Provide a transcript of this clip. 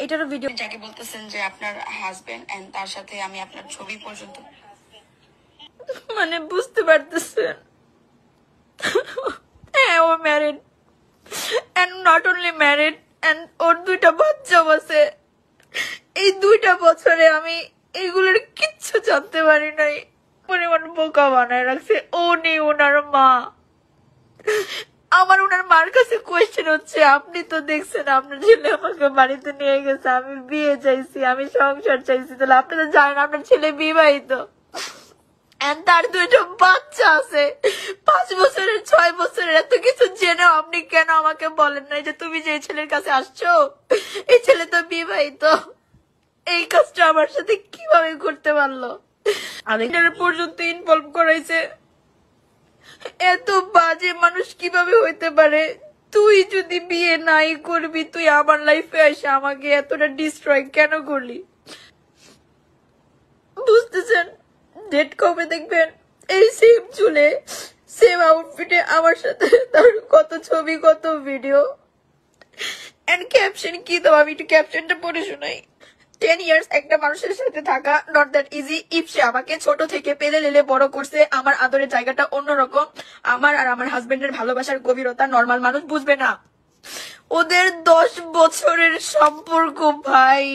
এটারও ভিডিও। যাকে বলতেছেন যে আপনার হাজবেন্ড এন্ড তার সাথে আমি আপনার ছবি পর্যন্ত, মানে বুঝতে পারতেছেন? হ্যাঁ, ও married and not only married and ওর 2টা বাচ্চাও আছে। এই 2টা বছরে আমি এগুলোর কিচ্ছু জানতে পারি নাই। পরিমাণ বোকা বানায় রাখছে উনি, ওনার মা। আমার ওনার মার কাছে কোয়েশ্চেন হচ্ছে, আপনি তো দেখছেন আপনার ছেলে আমাকে বাড়িতে নিয়ে গেছে, আমি বিয়ে চাইছি, আমি সংসার চাইছি, তাহলে আপনি তো জানেন আপনার ছেলে বিবাহিত তার 2টা বাচ্চা আছে, 5 বছরের 6 বছরের। এত কিছু জেনেও আপনি কেন আমাকে বলেন নাই যে তুমি যে ছেলের কাছে আসছো এই ছেলে তো বিবাহিত? এই কাজটা আমার সাথে কিভাবে করতে পারলো? আরেকটার পর্যন্ত ইনভলভ করাইছে। এত বাজে মানুষ কিভাবে হইতে পারে? তুই যদি বিয়ে নাই করবি, তুই আমার লাইফে এসে আমাকে এতটা ডিস্ট্রয় কেন করলি? বুঝতেছেন? ডেট কবে দেখবেন? এই সেম চুলে, সেম আউটফিটে আমার সাথে তার কত ছবি, কত ভিডিও এন্ড ক্যাপশন কি দাও? আমি একটু ক্যাপশনটা পড়ে শোনাই। 10 ইয়ার্স একটা মানুষের সাথে থাকা নট দ্যাট ইজি ইফ সে আমাকে ছোট থেকে পেলে লেলে বড় করছে। আমার আদরের জায়গাটা অন্যরকম। আমার আর আমার হাজবেন্ডের ভালোবাসার গভীরতা নর্মাল মানুষ বুঝবে না। ওদের 10 বছরের সম্পর্ক ভাই।